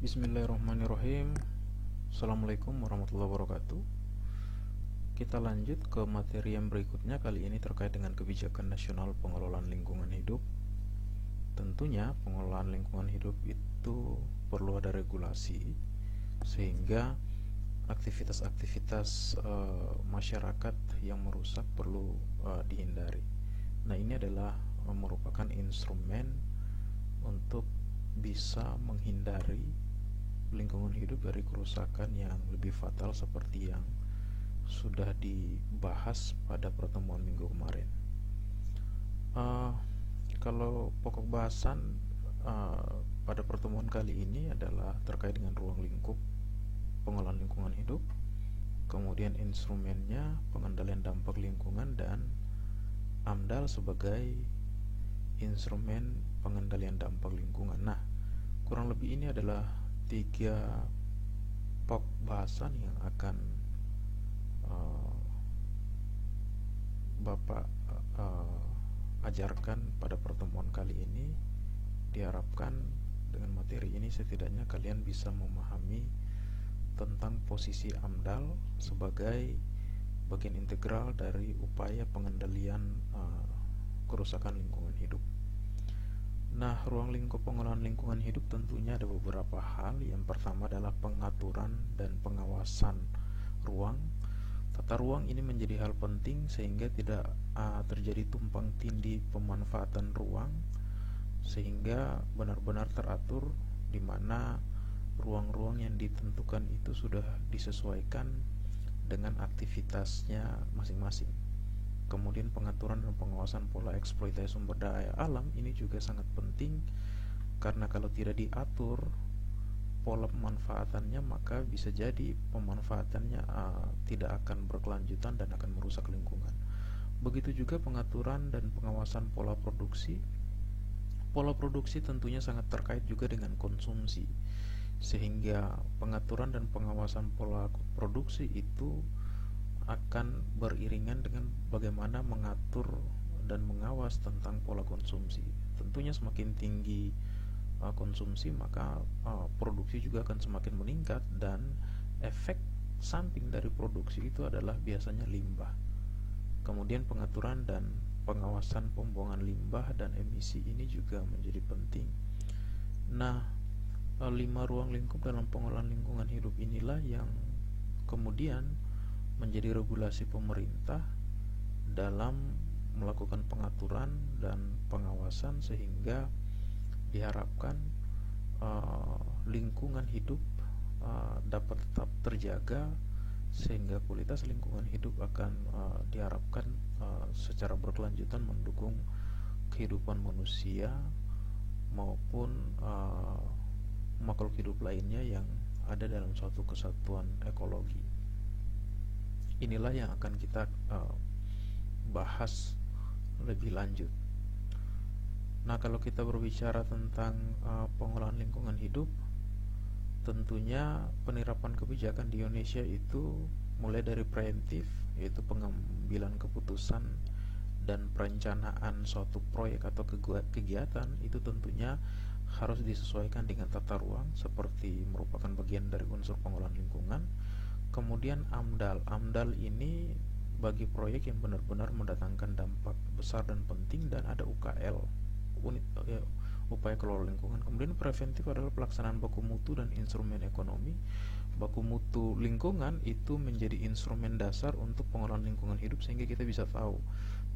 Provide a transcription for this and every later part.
Bismillahirrahmanirrahim. Assalamualaikum warahmatullahi wabarakatuh. Kita lanjut ke materi yang berikutnya. Kali ini terkait dengan kebijakan nasional pengelolaan lingkungan hidup. Tentunya pengelolaan lingkungan hidup itu perlu ada regulasi sehingga aktivitas-aktivitas masyarakat yang merusak perlu dihindari. Nah, ini adalah merupakan instrumen untuk bisa menghindari lingkungan hidup dari kerusakan yang lebih fatal seperti yang sudah dibahas pada pertemuan minggu kemarin. Kalau pokok bahasan pada pertemuan kali ini adalah terkait dengan ruang lingkup pengelolaan lingkungan hidup, kemudian instrumennya, pengendalian dampak lingkungan, dan AMDAL sebagai instrumen pengendalian dampak lingkungan. Nah, kurang lebih ini adalah 3 pokok bahasan yang akan Bapak ajarkan pada pertemuan kali ini. Diharapkan dengan materi ini setidaknya kalian bisa memahami tentang posisi AMDAL sebagai bagian integral dari upaya pengendalian kerusakan lingkungan hidup. Nah, ruang lingkup pengelolaan lingkungan hidup tentunya ada beberapa hal. Yang pertama adalah pengaturan dan pengawasan ruang. Tata ruang ini menjadi hal penting sehingga tidak terjadi tumpang tindih pemanfaatan ruang, sehingga benar-benar teratur di mana ruang-ruang yang ditentukan itu sudah disesuaikan dengan aktivitasnya masing-masing. Kemudian pengaturan dan pengawasan pola eksploitasi sumber daya alam ini juga sangat penting, karena kalau tidak diatur pola pemanfaatannya maka bisa jadi pemanfaatannya tidak akan berkelanjutan dan akan merusak lingkungan. Begitu juga pengaturan dan pengawasan pola produksi. Pola produksi tentunya sangat terkait juga dengan konsumsi, sehingga pengaturan dan pengawasan pola produksi itu akan beriringan dengan bagaimana mengatur dan mengawas tentang pola konsumsi. Tentunya semakin tinggi konsumsi maka produksi juga akan semakin meningkat, dan efek samping dari produksi itu adalah biasanya limbah. Kemudian pengaturan dan pengawasan pembuangan limbah dan emisi ini juga menjadi penting. Nah, 5 ruang lingkup dalam pengelolaan lingkungan hidup inilah yang kemudian menjadi regulasi pemerintah dalam melakukan pengaturan dan pengawasan, sehingga diharapkan lingkungan hidup dapat tetap terjaga, sehingga kualitas lingkungan hidup akan diharapkan secara berkelanjutan mendukung kehidupan manusia maupun makhluk hidup lainnya yang ada dalam suatu kesatuan ekologi. Inilah yang akan kita bahas lebih lanjut. Nah, kalau kita berbicara tentang pengelolaan lingkungan hidup, tentunya penerapan kebijakan di Indonesia itu mulai dari preventif, yaitu pengambilan keputusan dan perencanaan suatu proyek atau kegiatan, itu tentunya harus disesuaikan dengan tata ruang seperti merupakan bagian dari unsur pengelolaan lingkungan. Kemudian AMDAL ini bagi proyek yang benar-benar mendatangkan dampak besar dan penting, dan ada UKL, upaya kelola lingkungan. Kemudian preventif adalah pelaksanaan baku mutu dan instrumen ekonomi. Baku mutu lingkungan itu menjadi instrumen dasar untuk pengelolaan lingkungan hidup, sehingga kita bisa tahu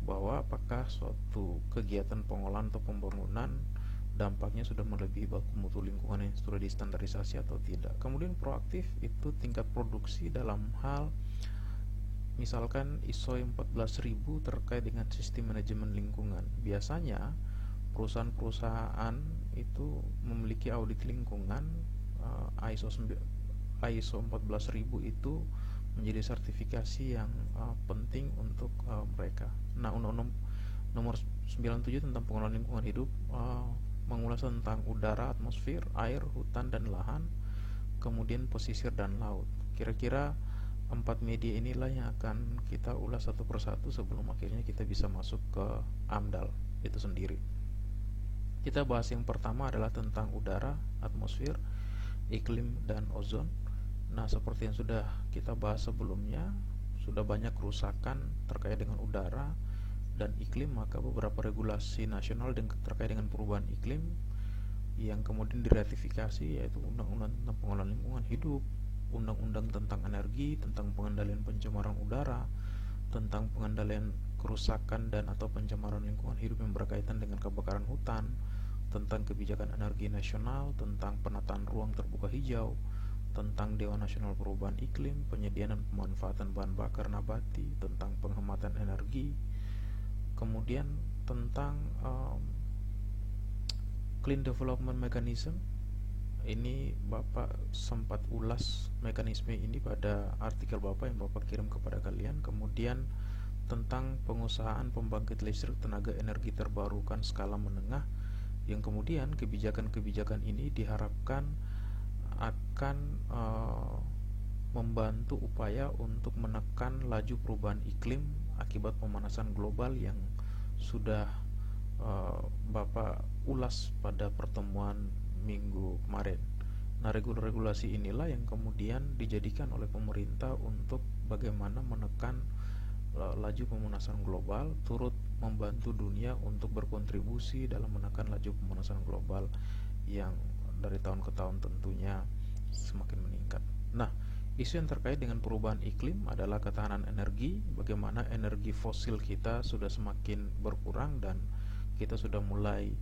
bahwa apakah suatu kegiatan pengolahan atau pembangunan dampaknya sudah melebihi baku mutu lingkungan yang sudah distandarisasi atau tidak. Kemudian proaktif itu tingkat produksi dalam hal misalkan ISO 14000 terkait dengan sistem manajemen lingkungan. Biasanya perusahaan-perusahaan itu memiliki audit lingkungan. ISO 14000 itu menjadi sertifikasi yang penting untuk mereka. Nah, Undang-Undang Nomor 97 tentang pengelolaan lingkungan hidup mengulas tentang udara, atmosfer, air, hutan, dan lahan, kemudian pesisir dan laut. Kira-kira 4 media inilah yang akan kita ulas satu persatu sebelum akhirnya kita bisa masuk ke AMDAL itu sendiri. Kita bahas yang pertama adalah tentang udara, atmosfer. iklim dan ozon. Nah, seperti yang sudah kita bahas sebelumnya, sudah banyak kerusakan terkait dengan udara dan iklim, maka beberapa regulasi nasional terkait dengan perubahan iklim yang kemudian diratifikasi, yaitu Undang-Undang tentang Pengelolaan Lingkungan Hidup, Undang-Undang tentang Energi, tentang pengendalian pencemaran udara, tentang pengendalian kerusakan dan atau pencemaran lingkungan hidup yang berkaitan dengan kebakaran hutan, tentang kebijakan energi nasional, tentang penataan ruang terbuka hijau, tentang Dewan Nasional Perubahan Iklim, penyediaan dan pemanfaatan bahan bakar nabati, tentang penghematan energi, kemudian tentang Clean Development Mechanism. Ini Bapak sempat ulas mekanisme ini pada artikel Bapak yang Bapak kirim kepada kalian. Kemudian tentang pengusahaan pembangkit listrik tenaga energi terbarukan skala menengah, yang kemudian kebijakan-kebijakan ini diharapkan akan membantu upaya untuk menekan laju perubahan iklim akibat pemanasan global yang sudah Bapak ulas pada pertemuan minggu kemarin. Nah, regulasi inilah yang kemudian dijadikan oleh pemerintah untuk bagaimana menekan laju pemanasan global, turut membantu dunia untuk berkontribusi dalam menekan laju pemanasan global yang dari tahun ke tahun tentunya semakin meningkat. Nah, isu yang terkait dengan perubahan iklim adalah ketahanan energi, bagaimana energi fosil kita sudah semakin berkurang dan kita sudah mulai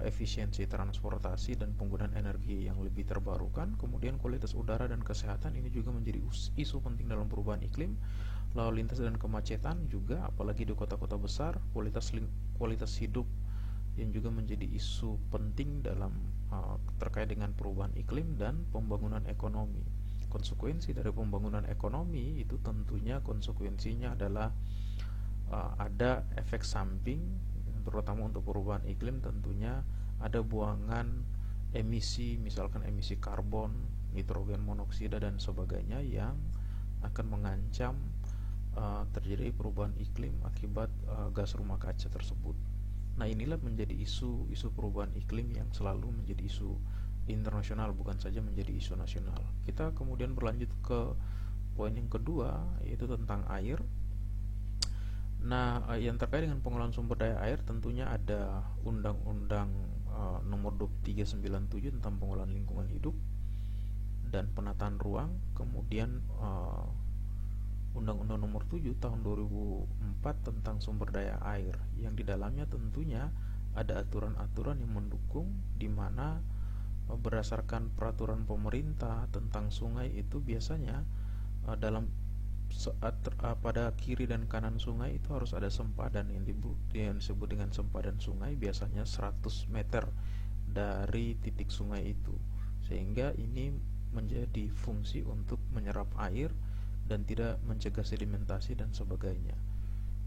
efisiensi transportasi dan penggunaan energi yang lebih terbarukan. Kemudian kualitas udara dan kesehatan ini juga menjadi isu penting dalam perubahan iklim. Lalu lintas dan kemacetan juga, apalagi di kota-kota besar, kualitas hidup yang juga menjadi isu penting dalam terkait dengan perubahan iklim dan pembangunan ekonomi. Konsekuensi dari pembangunan ekonomi itu tentunya konsekuensinya adalah ada efek samping, terutama untuk perubahan iklim. Tentunya ada buangan emisi, misalkan emisi karbon, nitrogen monoksida dan sebagainya yang akan mengancam terjadi perubahan iklim akibat gas rumah kaca tersebut. Nah, inilah menjadi isu perubahan iklim yang selalu menjadi isu internasional, bukan saja menjadi isu nasional. Kita kemudian berlanjut ke poin yang kedua, yaitu tentang air. Nah, yang terkait dengan pengelolaan sumber daya air tentunya ada Undang-Undang nomor 2397 tentang pengelolaan lingkungan hidup dan penataan ruang, kemudian Undang-Undang nomor 7 tahun 2004 tentang sumber daya air, yang di dalamnya tentunya ada aturan-aturan yang mendukung, di mana berdasarkan peraturan pemerintah tentang sungai itu biasanya dalam pada kiri dan kanan sungai itu harus ada sempadan yang disebut dengan sempadan sungai, biasanya 100 meter dari titik sungai itu, sehingga ini menjadi fungsi untuk menyerap air dan tidak mencegah sedimentasi dan sebagainya.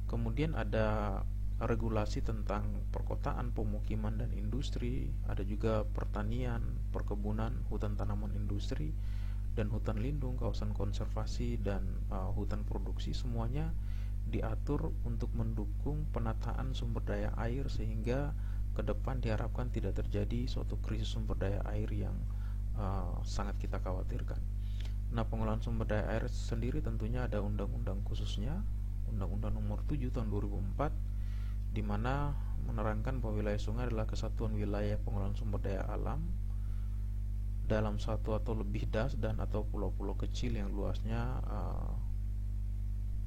Kemudian ada regulasi tentang perkotaan, pemukiman dan industri, ada juga pertanian, perkebunan, hutan tanaman industri, dan hutan lindung, kawasan konservasi, dan hutan produksi. Semuanya diatur untuk mendukung penataan sumber daya air sehingga ke depan diharapkan tidak terjadi suatu krisis sumber daya air yang sangat kita khawatirkan. Nah, pengelolaan sumber daya air sendiri tentunya ada undang-undang khususnya, Undang-Undang nomor 7 tahun 2004, di mana menerangkan bahwa wilayah sungai adalah kesatuan wilayah pengelolaan sumber daya alam dalam satu atau lebih das dan atau pulau-pulau kecil yang luasnya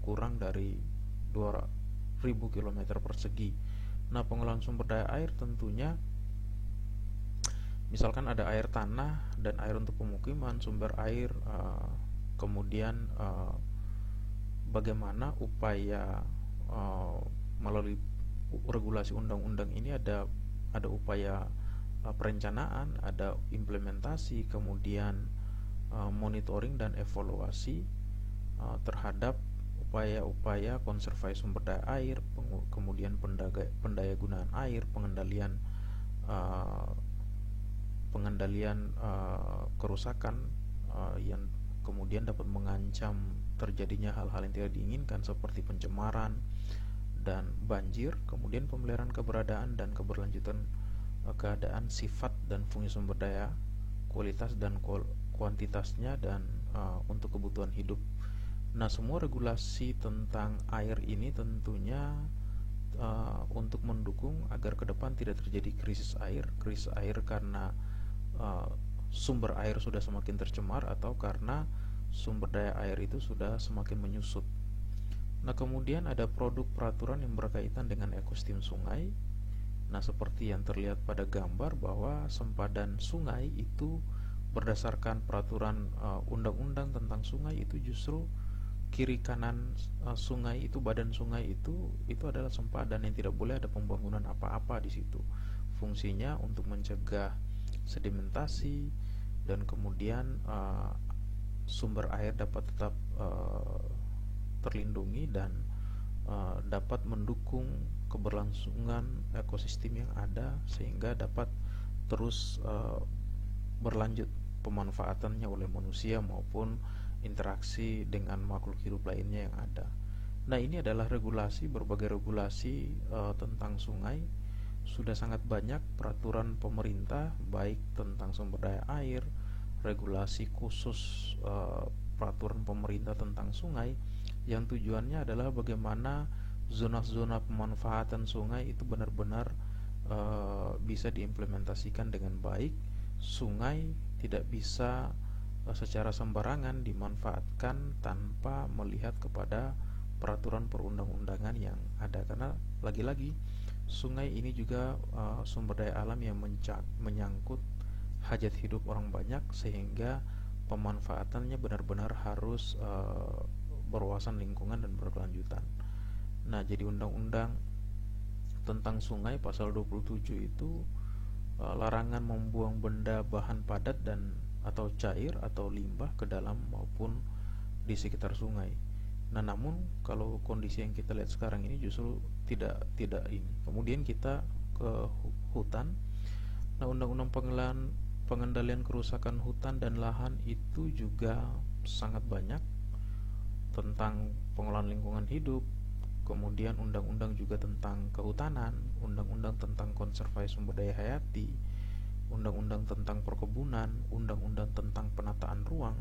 kurang dari 2.000 km persegi. Nah, pengelolaan sumber daya air tentunya misalkan ada air tanah dan air untuk pemukiman, sumber air, kemudian bagaimana upaya melalui regulasi undang-undang ini ada upaya perencanaan, ada implementasi, kemudian monitoring dan evaluasi terhadap upaya-upaya konservasi sumber daya air, kemudian pendayagunaan air, pengendalian kerusakan yang kemudian dapat mengancam terjadinya hal-hal yang tidak diinginkan seperti pencemaran dan banjir, kemudian pemeliharaan keberadaan dan keberlanjutan keadaan, sifat dan fungsi sumber daya kualitas dan kuantitasnya dan untuk kebutuhan hidup. Nah, semua regulasi tentang air ini tentunya untuk mendukung agar ke depan tidak terjadi krisis air karena sumber air sudah semakin tercemar atau karena sumber daya air itu sudah semakin menyusut. Nah, kemudian ada produk peraturan yang berkaitan dengan ekosistem sungai. Nah, seperti yang terlihat pada gambar bahwa sempadan sungai itu berdasarkan peraturan undang-undang tentang sungai itu justru kiri kanan sungai itu, badan sungai itu adalah sempadan yang tidak boleh ada pembangunan apa-apa di situ. Fungsinya untuk mencegah sedimentasi dan kemudian sumber air dapat tetap terlindungi dan dapat mendukung keberlangsungan ekosistem yang ada sehingga dapat terus berlanjut pemanfaatannya oleh manusia maupun interaksi dengan makhluk hidup lainnya yang ada. Nah, ini adalah berbagai regulasi tentang sungai. Sudah sangat banyak peraturan pemerintah baik tentang sumber daya air, regulasi khusus peraturan pemerintah tentang sungai yang tujuannya adalah bagaimana zona-zona pemanfaatan sungai itu benar-benar bisa diimplementasikan dengan baik. Sungai tidak bisa secara sembarangan dimanfaatkan tanpa melihat kepada peraturan perundang-undangan yang ada, karena lagi-lagi sungai ini juga sumber daya alam yang menyangkut hajat hidup orang banyak sehingga pemanfaatannya benar-benar harus berwawasan lingkungan dan berkelanjutan. Nah, jadi undang-undang tentang sungai pasal 27 itu larangan membuang benda bahan padat dan atau cair atau limbah ke dalam maupun di sekitar sungai. Nah, namun kalau kondisi yang kita lihat sekarang ini justru tidak ini. Kemudian kita ke hutan. Nah, undang-undang pengendalian kerusakan hutan dan lahan itu juga sangat banyak tentang pengelolaan lingkungan hidup. Kemudian undang-undang juga tentang kehutanan, undang-undang tentang konservasi sumber daya hayati, undang-undang tentang perkebunan, undang-undang tentang penataan ruang,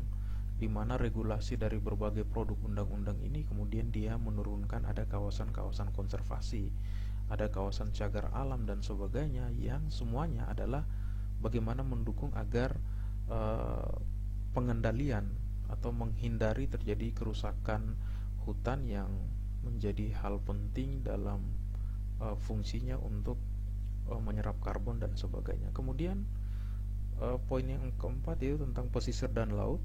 di mana regulasi dari berbagai produk undang-undang ini kemudian dia menurunkan ada kawasan-kawasan konservasi, ada kawasan cagar alam dan sebagainya, yang semuanya adalah bagaimana mendukung agar pengendalian atau menghindari terjadi kerusakan hutan yang menjadi hal penting dalam fungsinya untuk menyerap karbon dan sebagainya. Kemudian poin yang keempat itu tentang pesisir dan laut.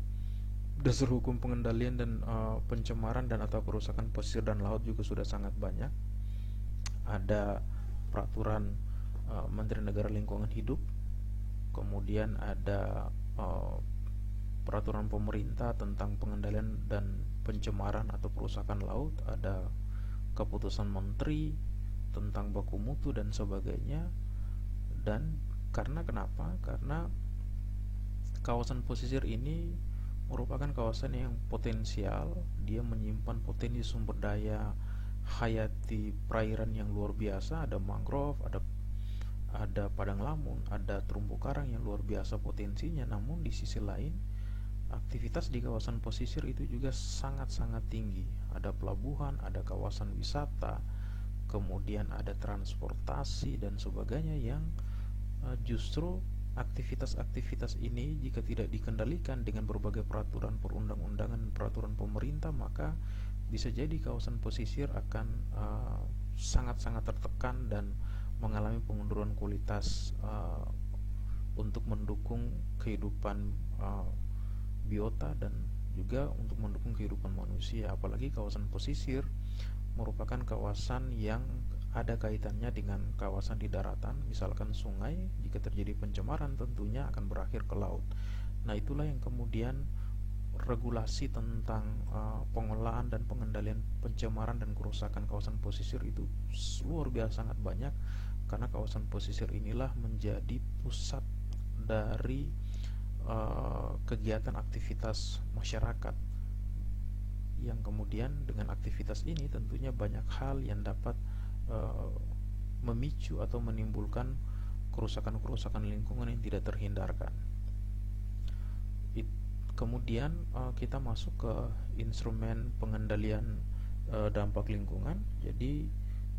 Dasar hukum pengendalian dan pencemaran dan atau kerusakan pesisir dan laut juga sudah sangat banyak. Ada peraturan Menteri Negara Lingkungan Hidup, kemudian ada peraturan pemerintah tentang pengendalian dan pencemaran atau kerusakan laut, ada keputusan menteri tentang baku mutu dan sebagainya. Dan kenapa? Karena kawasan pesisir ini merupakan kawasan yang potensial, dia menyimpan potensi sumber daya hayati perairan yang luar biasa, ada mangrove, ada padang lamun, ada terumbu karang yang luar biasa potensinya. Namun di sisi lain, aktivitas di kawasan pesisir itu juga sangat-sangat tinggi. Ada pelabuhan, ada kawasan wisata, kemudian ada transportasi dan sebagainya yang justru aktivitas-aktivitas ini jika tidak dikendalikan dengan berbagai peraturan perundang-undangan, peraturan pemerintah, maka bisa jadi kawasan pesisir akan sangat-sangat tertekan dan mengalami pengunduran kualitas untuk mendukung kehidupan biota dan juga untuk mendukung kehidupan manusia. Apalagi kawasan pesisir merupakan kawasan yang ada kaitannya dengan kawasan di daratan, misalkan sungai. Jika terjadi pencemaran tentunya akan berakhir ke laut. Nah, itulah yang kemudian regulasi tentang pengelolaan dan pengendalian pencemaran dan kerusakan kawasan pesisir itu luar biasa sangat banyak, karena kawasan pesisir inilah menjadi pusat dari kegiatan aktivitas masyarakat, yang kemudian dengan aktivitas ini tentunya banyak hal yang dapat memicu atau menimbulkan kerusakan-kerusakan lingkungan yang tidak terhindarkan. Kemudian kita masuk ke instrumen pengendalian dampak lingkungan. Jadi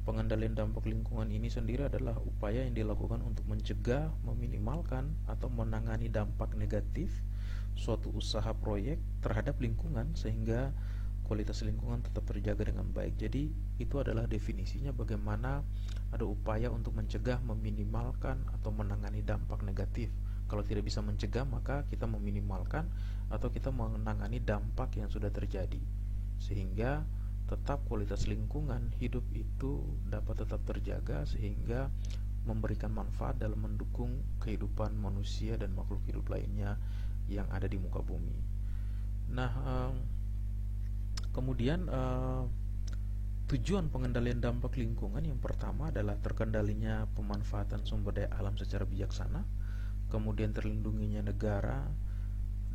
pengendalian dampak lingkungan ini sendiri adalah upaya yang dilakukan untuk mencegah, meminimalkan, atau menangani dampak negatif suatu usaha proyek terhadap lingkungan sehingga kualitas lingkungan tetap terjaga dengan baik. Jadi itu adalah definisinya, bagaimana ada upaya untuk mencegah, meminimalkan, atau menangani dampak negatif. Kalau tidak bisa mencegah, maka kita meminimalkan atau kita menangani dampak yang sudah terjadi, sehingga tetap kualitas lingkungan hidup itu dapat tetap terjaga, sehingga memberikan manfaat dalam mendukung kehidupan manusia dan makhluk hidup lainnya yang ada di muka bumi. Nah, kemudian tujuan pengendalian dampak lingkungan yang pertama adalah terkendalinya pemanfaatan sumber daya alam secara bijaksana, kemudian terlindunginya negara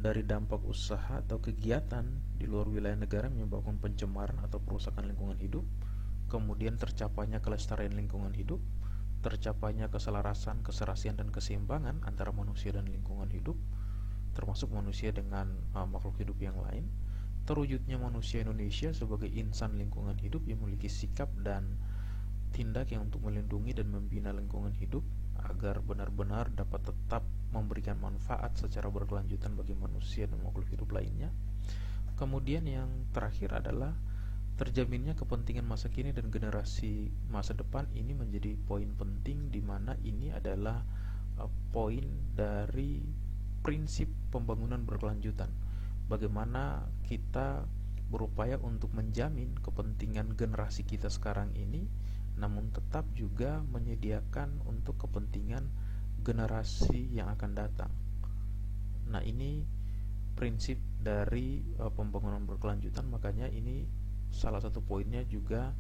dari dampak usaha atau kegiatan di luar wilayah negara menyebabkan pencemaran atau perusakan lingkungan hidup, kemudian tercapainya kelestarian lingkungan hidup, tercapainya keselarasan, keserasian, dan keseimbangan antara manusia dan lingkungan hidup, termasuk manusia dengan makhluk hidup yang lain, terwujudnya manusia Indonesia sebagai insan lingkungan hidup yang memiliki sikap dan tindak yang untuk melindungi dan membina lingkungan hidup agar benar-benar dapat tetap memberikan manfaat secara berkelanjutan bagi manusia dan makhluk hidup lainnya. Kemudian yang terakhir adalah terjaminnya kepentingan masa kini dan generasi masa depan. Ini menjadi poin penting, di mana ini adalah poin dari prinsip pembangunan berkelanjutan. Bagaimana kita berupaya untuk menjamin kepentingan generasi kita sekarang ini, namun tetap juga menyediakan untuk kepentingan generasi yang akan datang. Nah, ini prinsip dari pembangunan berkelanjutan. Makanya ini salah satu poinnya juga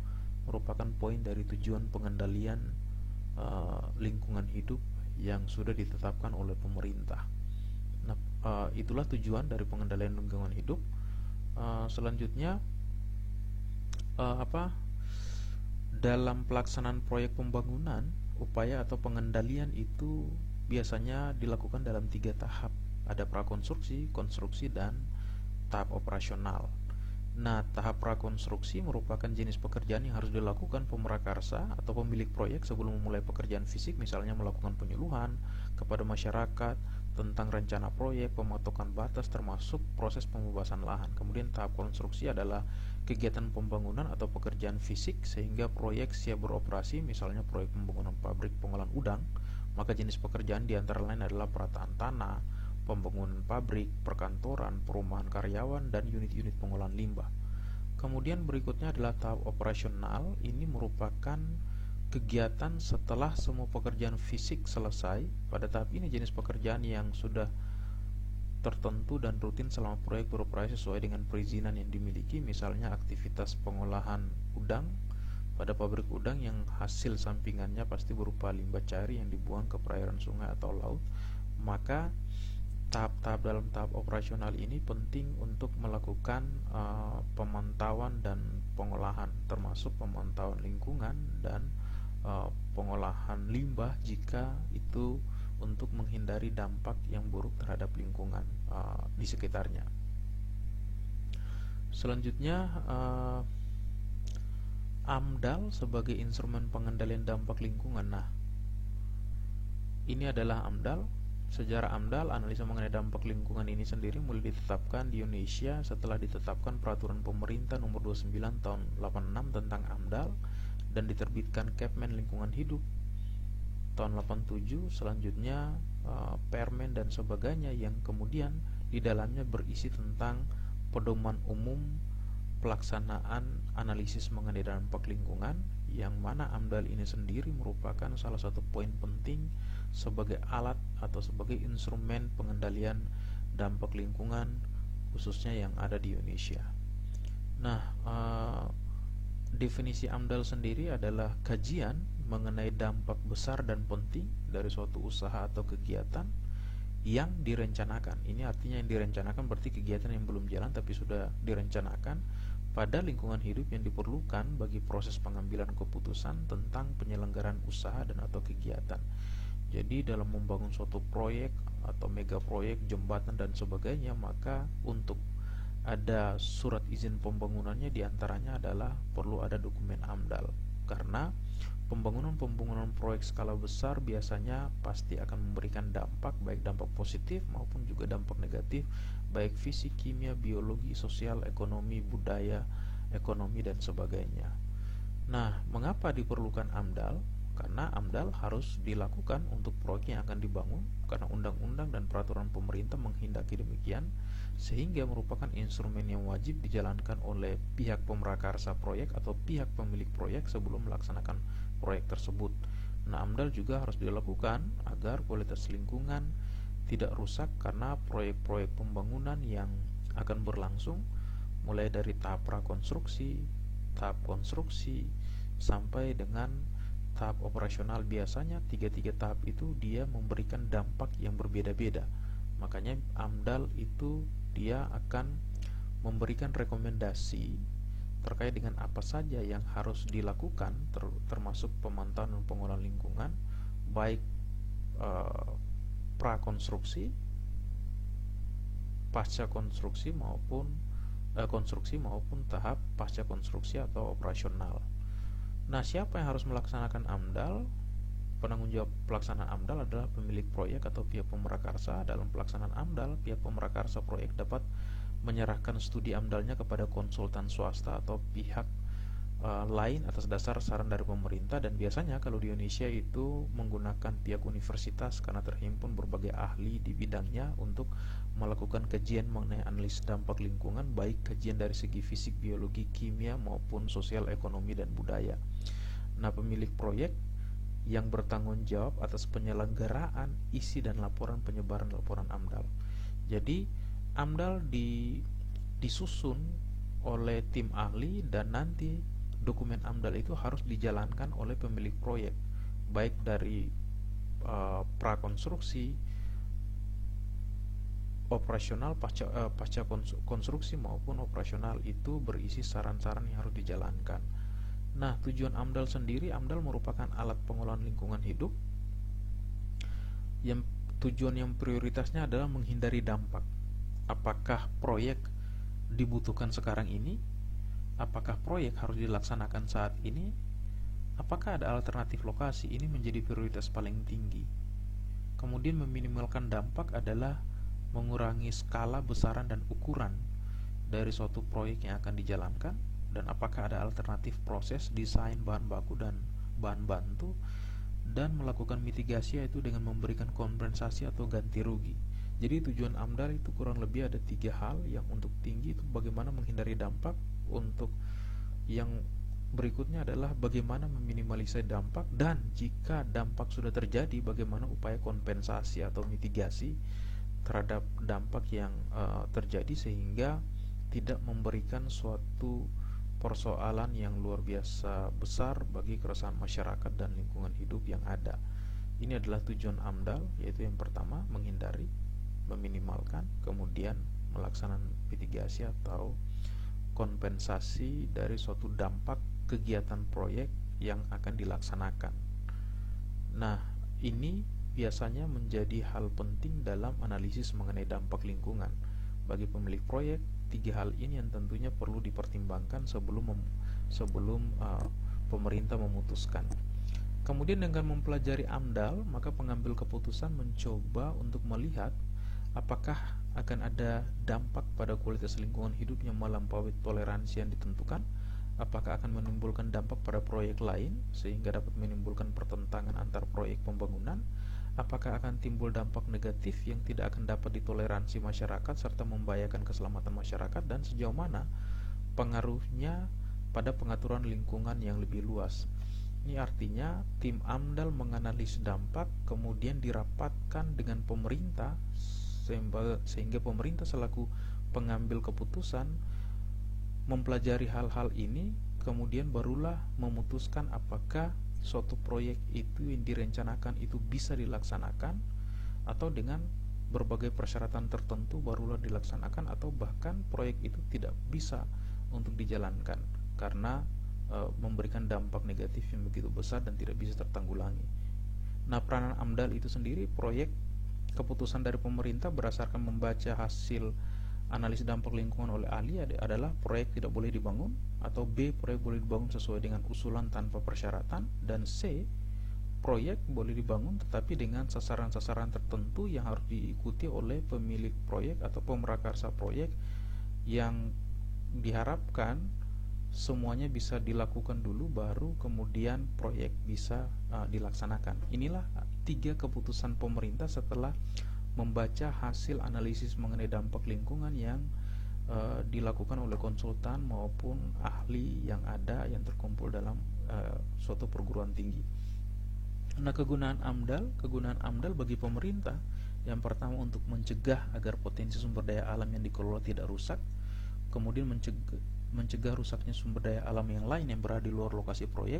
merupakan poin dari tujuan pengendalian lingkungan hidup yang sudah ditetapkan oleh pemerintah. Nah, itulah tujuan dari pengendalian lingkungan hidup. Selanjutnya, dalam pelaksanaan proyek pembangunan, upaya atau pengendalian itu biasanya dilakukan dalam 3 tahap. Ada prakonstruksi, konstruksi, dan tahap operasional. Nah, tahap prakonstruksi merupakan jenis pekerjaan yang harus dilakukan pemrakarsa atau pemilik proyek sebelum memulai pekerjaan fisik, misalnya melakukan penyuluhan kepada masyarakat tentang rencana proyek, pematokan batas, termasuk proses pembebasan lahan. Kemudian tahap konstruksi adalah kegiatan pembangunan atau pekerjaan fisik sehingga proyek siap beroperasi, misalnya proyek pembangunan pabrik pengolahan udang. Maka jenis pekerjaan diantara lain adalah perataan tanah, pembangunan pabrik, perkantoran, perumahan karyawan, dan unit-unit pengolahan limbah. Kemudian berikutnya adalah tahap operasional. Ini merupakan kegiatan setelah semua pekerjaan fisik selesai. Pada tahap ini jenis pekerjaan yang sudah tertentu dan rutin selama proyek beroperasi sesuai dengan perizinan yang dimiliki, misalnya aktivitas pengolahan udang pada pabrik udang yang hasil sampingannya pasti berupa limbah cair yang dibuang ke perairan sungai atau laut. Maka tahap-tahap dalam tahap operasional ini penting untuk melakukan pemantauan dan pengolahan, termasuk pemantauan lingkungan dan pengolahan limbah jika itu untuk menghindari dampak yang buruk terhadap lingkungan di sekitarnya. Selanjutnya, AMDAL sebagai instrumen pengendalian dampak lingkungan. Nah, ini adalah AMDAL. Sejarah AMDAL, analisa mengenai dampak lingkungan ini sendiri mulai ditetapkan di Indonesia setelah ditetapkan peraturan pemerintah nomor 29 tahun 86 tentang AMDAL dan diterbitkan Kepmen Lingkungan Hidup tahun 87. Selanjutnya Permen dan sebagainya yang kemudian di dalamnya berisi tentang pedoman umum pelaksanaan analisis mengenai dampak lingkungan, yang mana AMDAL ini sendiri merupakan salah satu poin penting sebagai alat atau sebagai instrumen pengendalian dampak lingkungan khususnya yang ada di Indonesia. Nah, definisi AMDAL sendiri adalah kajian mengenai dampak besar dan penting dari suatu usaha atau kegiatan yang direncanakan. Ini artinya yang direncanakan berarti kegiatan yang belum jalan tapi sudah direncanakan pada lingkungan hidup yang diperlukan bagi proses pengambilan keputusan tentang penyelenggaraan usaha dan atau kegiatan. Jadi dalam membangun suatu proyek atau mega proyek jembatan dan sebagainya, maka untuk ada surat izin pembangunannya diantaranya adalah perlu ada dokumen AMDAL, karena pembangunan proyek skala besar biasanya pasti akan memberikan dampak, baik dampak positif maupun juga dampak negatif, baik fisik, kimia, biologi, sosial, ekonomi, budaya, ekonomi dan sebagainya. Nah, mengapa diperlukan AMDAL? Karena AMDAL harus dilakukan untuk proyek yang akan dibangun, karena undang-undang dan peraturan pemerintah menghendaki demikian, sehingga merupakan instrumen yang wajib dijalankan oleh pihak pemrakarsa proyek atau pihak pemilik proyek sebelum melaksanakan proyek tersebut. Nah, AMDAL juga harus dilakukan agar kualitas lingkungan tidak rusak, karena proyek-proyek pembangunan yang akan berlangsung mulai dari tahap prakonstruksi, tahap konstruksi, sampai dengan tahap operasional. Biasanya tiga-tiga tahap itu dia memberikan dampak yang berbeda-beda. Makanya AMDAL itu dia akan memberikan rekomendasi terkait dengan apa saja yang harus dilakukan, termasuk pemantauan dan pengelolaan lingkungan, baik prakonstruksi, pasca konstruksi maupun konstruksi maupun tahap pasca konstruksi atau operasional. Nah, siapa yang harus melaksanakan AMDAL? Penanggung jawab pelaksanaan AMDAL adalah pemilik proyek atau pihak pemrakarsa. Dalam pelaksanaan AMDAL, pihak pemrakarsa proyek dapat menyerahkan studi AMDAL-nya kepada konsultan swasta atau pihak lain atas dasar saran dari pemerintah, dan biasanya kalau di Indonesia itu menggunakan pihak universitas karena terhimpun berbagai ahli di bidangnya untuk melakukan kajian mengenai analisis dampak lingkungan, baik kajian dari segi fisik, biologi, kimia maupun sosial, ekonomi dan budaya. Nah, pemilik proyek yang bertanggung jawab atas penyelenggaraan isi dan laporan penyebaran laporan AMDAL. Jadi AMDAL disusun oleh tim ahli, dan nanti dokumen AMDAL itu harus dijalankan oleh pemilik proyek, baik dari prakonstruksi, operasional, pasca konstruksi maupun operasional, itu berisi saran-saran yang harus dijalankan. Nah, tujuan AMDAL sendiri, AMDAL merupakan alat pengelolaan lingkungan hidup yang tujuan yang prioritasnya adalah menghindari dampak. Apakah proyek dibutuhkan sekarang ini? Apakah proyek harus dilaksanakan saat ini? Apakah ada alternatif lokasi? Ini menjadi prioritas paling tinggi. Kemudian meminimalkan dampak adalah mengurangi skala, besaran, dan ukuran dari suatu proyek yang akan dijalankan, dan apakah ada alternatif proses, desain, bahan baku, dan bahan bantu, dan melakukan mitigasi, yaitu dengan memberikan kompensasi atau ganti rugi. Jadi tujuan AMDAL itu kurang lebih ada 3 hal. Yang untuk tinggi itu bagaimana menghindari dampak, untuk yang berikutnya adalah bagaimana meminimalisir dampak, dan jika dampak sudah terjadi bagaimana upaya kompensasi atau mitigasi terhadap dampak yang terjadi, sehingga tidak memberikan suatu persoalan yang luar biasa besar bagi keresahan masyarakat dan lingkungan hidup yang ada. Ini adalah tujuan AMDAL, yaitu yang pertama menghindari, meminimalkan, kemudian melaksanakan mitigasi atau kompensasi dari suatu dampak kegiatan proyek yang akan dilaksanakan. Nah, ini biasanya menjadi hal penting dalam analisis mengenai dampak lingkungan. Bagi pemilik proyek, 3 hal ini yang tentunya perlu dipertimbangkan sebelum pemerintah memutuskan. Kemudian dengan mempelajari AMDAL, maka pengambil keputusan mencoba untuk melihat apakah akan ada dampak pada kualitas lingkungan hidup yang melampaui toleransi yang ditentukan, apakah akan menimbulkan dampak pada proyek lain sehingga dapat menimbulkan pertentangan antar proyek pembangunan, apakah akan timbul dampak negatif yang tidak akan dapat ditoleransi masyarakat serta membahayakan keselamatan masyarakat, dan sejauh mana pengaruhnya pada pengaturan lingkungan yang lebih luas. Ini artinya tim AMDAL menganalisis dampak, kemudian dirapatkan dengan pemerintah, sehingga pemerintah selaku pengambil keputusan mempelajari hal-hal ini, kemudian barulah memutuskan apakah suatu proyek itu yang direncanakan itu bisa dilaksanakan, atau dengan berbagai persyaratan tertentu barulah dilaksanakan, atau bahkan proyek itu tidak bisa untuk dijalankan karena memberikan dampak negatif yang begitu besar dan tidak bisa tertanggulangi. Nah, peranan AMDAL itu sendiri, proyek keputusan dari pemerintah berdasarkan membaca hasil analisis dampak lingkungan oleh ahli adalah proyek tidak boleh dibangun, atau B, proyek boleh dibangun sesuai dengan usulan tanpa persyaratan, dan C, proyek boleh dibangun tetapi dengan sasaran-sasaran tertentu yang harus diikuti oleh pemilik proyek atau pemrakarsa proyek, yang diharapkan semuanya bisa dilakukan dulu baru kemudian proyek bisa dilaksanakan. Inilah 3 keputusan pemerintah setelah membaca hasil analisis mengenai dampak lingkungan yang dilakukan oleh konsultan maupun ahli yang ada yang terkumpul dalam suatu perguruan tinggi. Nah, kegunaan AMDAL bagi pemerintah yang pertama untuk mencegah agar potensi sumber daya alam yang dikelola tidak rusak, kemudian mencegah rusaknya sumber daya alam yang lain yang berada di luar lokasi proyek,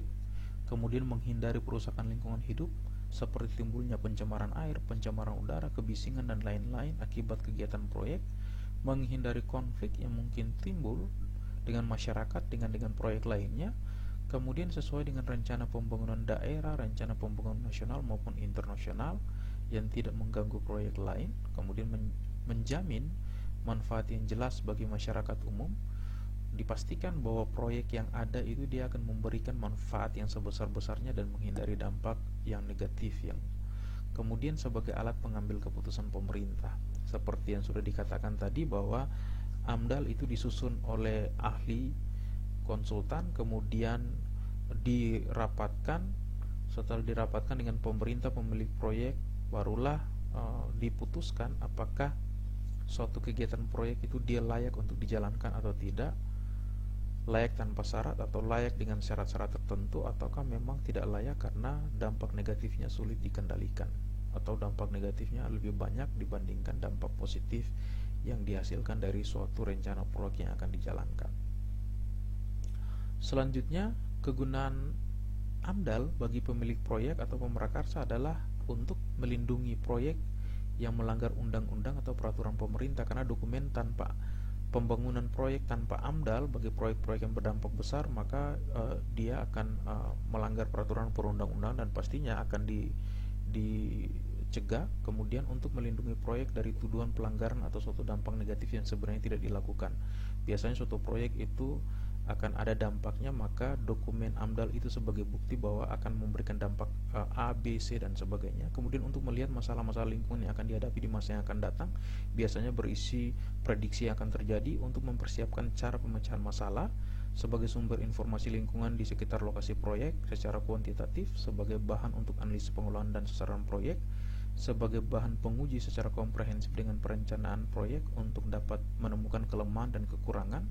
kemudian menghindari perusakan lingkungan hidup seperti timbulnya pencemaran air, pencemaran udara, kebisingan, dan lain-lain akibat kegiatan proyek, menghindari konflik yang mungkin timbul dengan masyarakat dengan proyek lainnya, kemudian sesuai dengan rencana pembangunan daerah, rencana pembangunan nasional maupun internasional yang tidak mengganggu proyek lain, kemudian menjamin manfaat yang jelas bagi masyarakat umum, dipastikan bahwa proyek yang ada itu dia akan memberikan manfaat yang sebesar-besarnya dan menghindari dampak yang negatif, yang kemudian sebagai alat pengambil keputusan pemerintah. Seperti yang sudah dikatakan tadi bahwa AMDAL itu disusun oleh ahli konsultan, kemudian dirapatkan, setelah dirapatkan dengan pemerintah pemilik proyek, barulah diputuskan apakah suatu kegiatan proyek itu dia layak untuk dijalankan atau tidak, layak tanpa syarat atau layak dengan syarat-syarat tertentu, ataukah memang tidak layak karena dampak negatifnya sulit dikendalikan atau dampak negatifnya lebih banyak dibandingkan dampak positif yang dihasilkan dari suatu rencana proyek yang akan dijalankan. Selanjutnya, kegunaan AMDAL bagi pemilik proyek atau pemrakarsa adalah untuk melindungi proyek yang melanggar undang-undang atau peraturan pemerintah, karena dokumen tanpa pembangunan proyek tanpa AMDAL bagi proyek-proyek yang berdampak besar, maka dia akan melanggar peraturan perundang-undangan dan pastinya akan dicegah. Kemudian untuk melindungi proyek dari tuduhan pelanggaran atau suatu dampak negatif yang sebenarnya tidak dilakukan. Biasanya suatu proyek itu akan ada dampaknya, maka dokumen AMDAL itu sebagai bukti bahwa akan memberikan dampak A, B, C, dan sebagainya. Kemudian untuk melihat masalah-masalah lingkungan yang akan dihadapi di masa yang akan datang, biasanya berisi prediksi yang akan terjadi untuk mempersiapkan cara pemecahan masalah sebagai sumber informasi lingkungan di sekitar lokasi proyek secara kuantitatif, sebagai bahan untuk analisis pengelolaan dan sasaran proyek, sebagai bahan penguji secara komprehensif dengan perencanaan proyek untuk dapat menemukan kelemahan dan kekurangan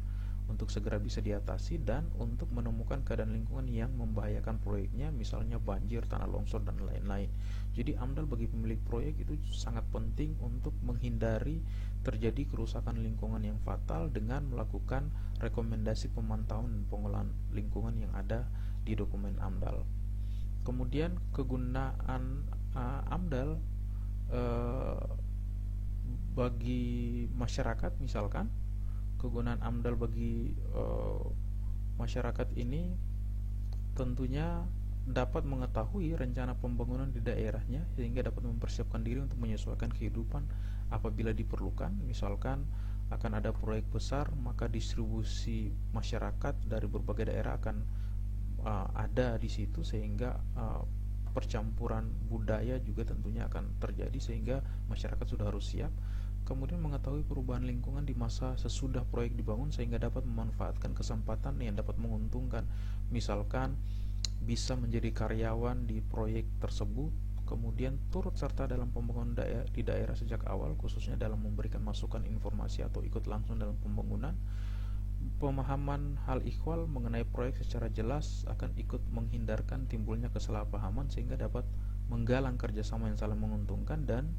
untuk segera bisa diatasi, dan untuk menemukan keadaan lingkungan yang membahayakan proyeknya, misalnya banjir, tanah longsor, dan lain-lain. Jadi AMDAL bagi pemilik proyek itu sangat penting untuk menghindari terjadi kerusakan lingkungan yang fatal dengan melakukan rekomendasi pemantauan dan pengolahan lingkungan yang ada di dokumen AMDAL. Kemudian kegunaan AMDAL bagi masyarakat, misalkan kegunaan AMDAL bagi masyarakat ini tentunya dapat mengetahui rencana pembangunan di daerahnya sehingga dapat mempersiapkan diri untuk menyesuaikan kehidupan apabila diperlukan. Misalkan akan ada proyek besar, maka distribusi masyarakat dari berbagai daerah akan ada di situ, sehingga percampuran budaya juga tentunya akan terjadi sehingga masyarakat sudah harus siap. Kemudian mengetahui perubahan lingkungan di masa sesudah proyek dibangun sehingga dapat memanfaatkan kesempatan yang dapat menguntungkan. Misalkan bisa menjadi karyawan di proyek tersebut, kemudian turut serta dalam pembangunan di daerah sejak awal, khususnya dalam memberikan masukan, informasi, atau ikut langsung dalam pembangunan. Pemahaman hal ihwal mengenai proyek secara jelas akan ikut menghindarkan timbulnya kesalahpahaman sehingga dapat menggalang kerjasama yang saling menguntungkan, dan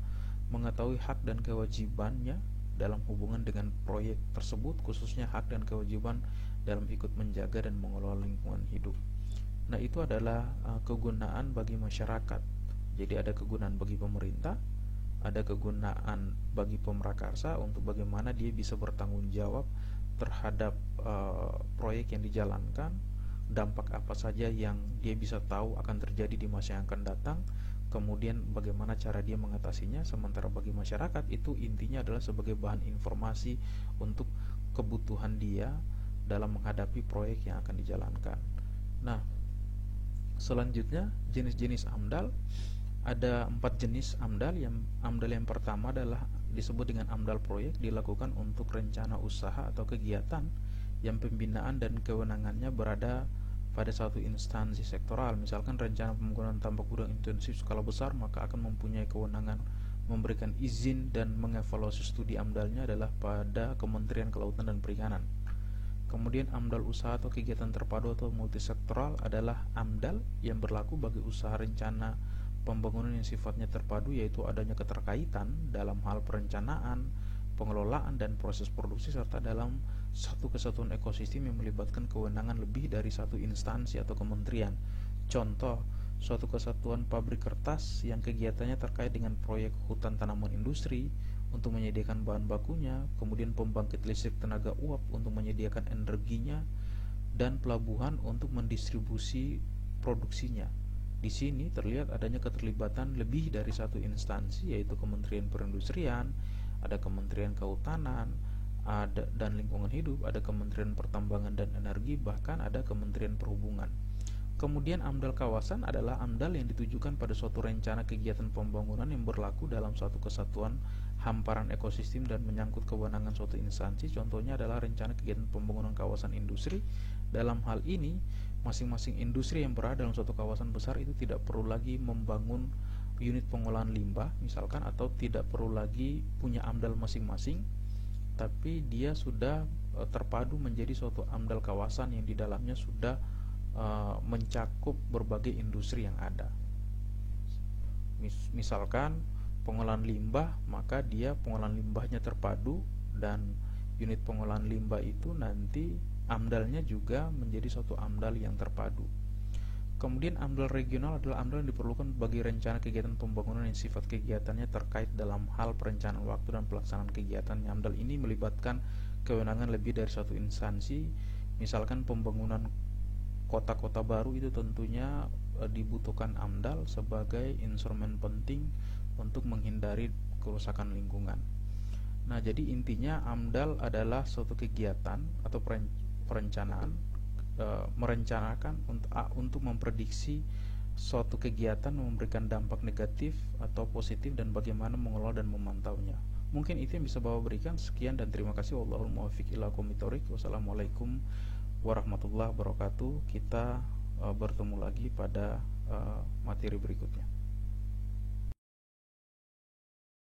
mengetahui hak dan kewajibannya dalam hubungan dengan proyek tersebut, khususnya hak dan kewajiban dalam ikut menjaga dan mengelola lingkungan hidup. Nah, itu adalah kegunaan bagi masyarakat. Jadi ada kegunaan bagi pemerintah, ada kegunaan bagi pemrakarsa untuk bagaimana dia bisa bertanggung jawab terhadap proyek yang dijalankan, dampak apa saja yang dia bisa tahu akan terjadi di masa yang akan datang. kemudian bagaimana cara dia mengatasinya. Sementara bagi masyarakat itu intinya adalah sebagai bahan informasi untuk kebutuhan dia dalam menghadapi proyek yang akan dijalankan. Nah, selanjutnya jenis-jenis AMDAL. Ada 4 jenis AMDAL. AMDAL yang pertama adalah disebut dengan AMDAL proyek, dilakukan untuk rencana usaha atau kegiatan yang pembinaan dan kewenangannya berada pada satu instansi sektoral. Misalkan rencana pembangunan tambak udang intensif skala besar, maka akan mempunyai kewenangan memberikan izin dan mengevaluasi studi AMDALnya adalah pada Kementerian Kelautan dan Perikanan. Kemudian AMDAL usaha atau kegiatan terpadu atau multisektoral adalah AMDAL yang berlaku bagi usaha rencana pembangunan yang sifatnya terpadu, yaitu adanya keterkaitan dalam hal perencanaan, pengelolaan, dan proses produksi, serta dalam satu kesatuan ekosistem yang melibatkan kewenangan lebih dari satu instansi atau kementerian. Contoh, suatu kesatuan pabrik kertas yang kegiatannya terkait dengan proyek hutan tanaman industri untuk menyediakan bahan bakunya, kemudian pembangkit listrik tenaga uap untuk menyediakan energinya, dan pelabuhan untuk mendistribusi produksinya. Di sini terlihat adanya keterlibatan lebih dari satu instansi, yaitu Kementerian Perindustrian, ada Kementerian Kehutanan, dan Lingkungan Hidup, ada Kementerian Pertambangan dan Energi, bahkan ada Kementerian Perhubungan. Kemudian AMDAL kawasan adalah AMDAL yang ditujukan pada suatu rencana kegiatan pembangunan yang berlaku dalam suatu kesatuan hamparan ekosistem dan menyangkut kewenangan suatu instansi. Contohnya adalah rencana kegiatan pembangunan kawasan industri. Dalam hal ini, masing-masing industri yang berada dalam suatu kawasan besar itu tidak perlu lagi membangun unit pengolahan limbah misalkan, atau tidak perlu lagi punya AMDAL masing-masing, tapi dia sudah terpadu menjadi suatu AMDAL kawasan yang di dalamnya sudah mencakup berbagai industri yang ada. Misalkan pengolahan limbah, maka dia pengolahan limbahnya terpadu, dan unit pengolahan limbah itu nanti AMDALnya juga menjadi suatu AMDAL yang terpadu. Kemudian AMDAL regional adalah AMDAL yang diperlukan bagi rencana kegiatan pembangunan yang sifat kegiatannya terkait dalam hal perencanaan waktu dan pelaksanaan kegiatan. AMDAL ini melibatkan kewenangan lebih dari satu instansi. Misalkan pembangunan kota-kota baru itu tentunya dibutuhkan AMDAL sebagai instrumen penting untuk menghindari kerusakan lingkungan. Nah, jadi intinya AMDAL adalah suatu kegiatan atau perencanaan, merencanakan untuk memprediksi suatu kegiatan memberikan dampak negatif atau positif dan bagaimana mengelola dan memantaunya. Mungkin itu yang bisa Bapak berikan. Sekian dan terima kasih. Wallahul muwaffiq ila aqwamit thoriq. Wassalamualaikum warahmatullahi wabarakatuh. Kita bertemu lagi pada materi berikutnya.